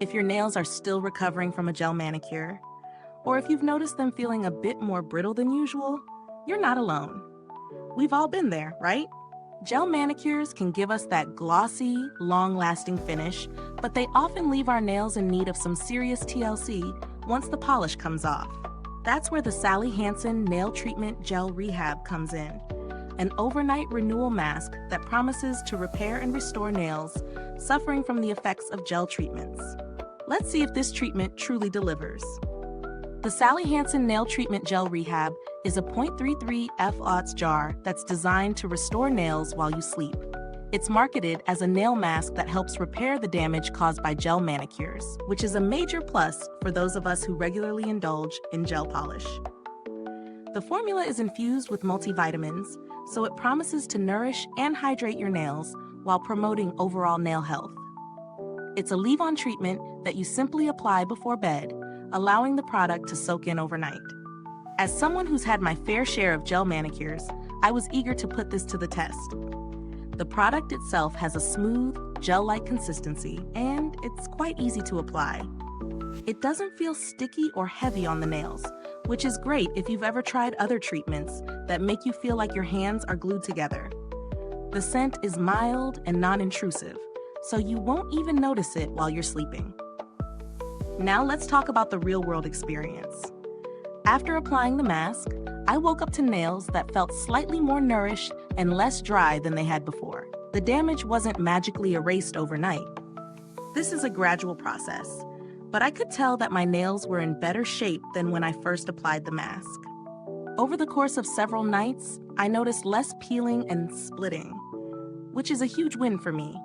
If your nails are still recovering from a gel manicure, or if you've noticed them feeling a bit more brittle than usual, you're not alone. We've all been there, right? Gel manicures can give us that glossy, long-lasting finish, but they often leave our nails in need of some serious TLC once the polish comes off. That's where the Hansen Nail Treatment Gel Rehab comes in, an overnight renewal mask that promises to repair and restore nails suffering from the effects of gel treatments. Let's see if this treatment truly delivers. The Hansen Nail Treatment Gel Rehab is a 0.33 F-Aughts jar that's designed to restore nails while you sleep. It's marketed as a nail mask that helps repair the damage caused by gel manicures, which is a major plus for those of us who regularly indulge in gel polish. The formula is infused with multivitamins, so it promises to nourish and hydrate your nails while promoting overall nail health. It's a leave-on treatment that you simply apply before bed, allowing the product to soak in overnight. As someone who's had my fair share of gel manicures, I was eager to put this to the test. The product itself has a smooth, gel-like consistency, and it's quite easy to apply. It doesn't feel sticky or heavy on the nails, which is great if you've ever tried other treatments that make you feel like your hands are glued together. The scent is mild and non-intrusive, so you won't even notice it while you're sleeping. Now let's talk about the real-world experience. After applying the mask, I woke up to nails that felt slightly more nourished and less dry than they had before. The damage wasn't magically erased overnight. This is a gradual process, but I could tell that my nails were in better shape than when I first applied the mask. Over the course of several nights, I noticed less peeling and splitting, which is a huge win for me.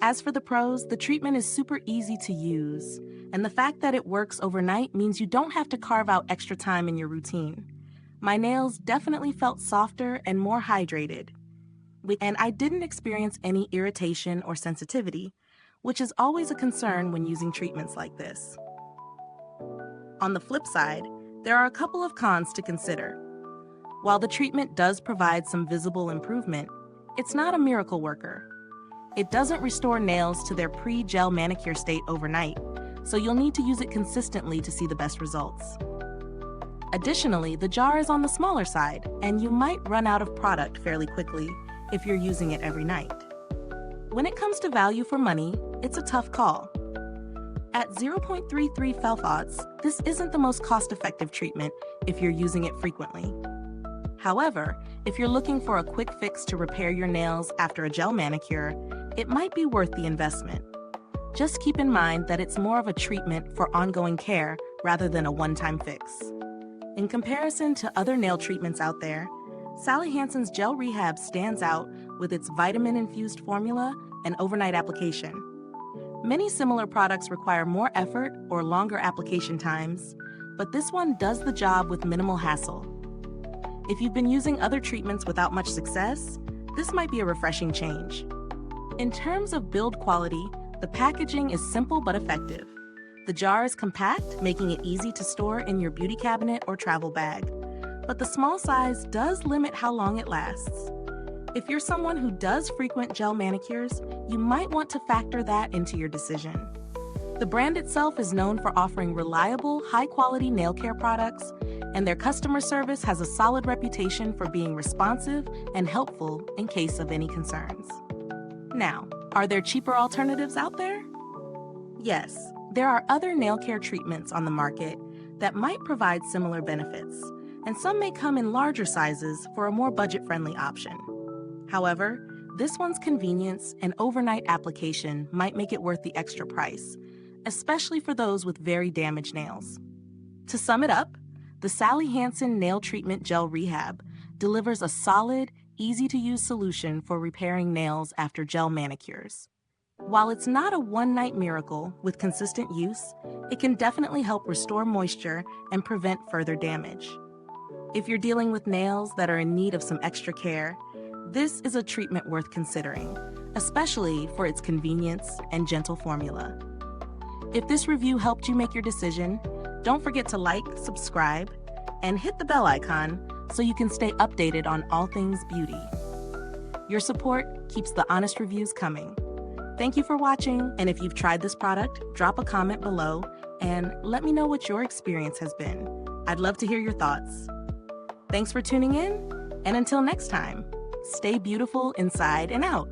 As for the pros, the treatment is super easy to use, and the fact that it works overnight means you don't have to carve out extra time in your routine. My nails definitely felt softer and more hydrated, and I didn't experience any irritation or sensitivity, which is always a concern when using treatments like this. On the flip side, there are a couple of cons to consider. While the treatment does provide some visible improvement, it's not a miracle worker. It doesn't restore nails to their pre-gel manicure state overnight, so you'll need to use it consistently to see the best results. Additionally, the jar is on the smaller side, and you might run out of product fairly quickly if you're using it every night. When it comes to value for money, it's a tough call. At 0.33 F-Aughts, this isn't the most cost-effective treatment if you're using it frequently. However, if you're looking for a quick fix to repair your nails after a gel manicure, it might be worth the investment. Just keep in mind that it's more of a treatment for ongoing care rather than a one-time fix. In comparison to other nail treatments out there, Hansen's Gel Rehab stands out with its vitamin-infused formula and overnight application. Many similar products require more effort or longer application times, but this one does the job with minimal hassle. If you've been using other treatments without much success, this might be a refreshing change. In terms of build quality, the packaging is simple but effective. The jar is compact, making it easy to store in your beauty cabinet or travel bag. But the small size does limit how long it lasts. If you're someone who does frequent gel manicures, you might want to factor that into your decision. The brand itself is known for offering reliable, high-quality nail care products, and their customer service has a solid reputation for being responsive and helpful in case of any concerns. Now, are there cheaper alternatives out there? Yes, there are other nail care treatments on the market that might provide similar benefits, and some may come in larger sizes for a more budget-friendly option. However, this one's convenience and overnight application might make it worth the extra price, especially for those with very damaged nails. To sum it up, the Hansen Nail Treatment Gel Rehab delivers a solid, easy-to-use solution for repairing nails after gel manicures. While it's not a one-night miracle with consistent use, it can definitely help restore moisture and prevent further damage. If you're dealing with nails that are in need of some extra care, this is a treatment worth considering, especially for its convenience and gentle formula. If this review helped you make your decision, don't forget to like, subscribe, and hit the bell icon so you can stay updated on all things beauty. Your support keeps the honest reviews coming. Thank you for watching, and if you've tried this product, drop a comment below and let me know what your experience has been. I'd love to hear your thoughts. Thanks for tuning in, and until next time, stay beautiful inside and out.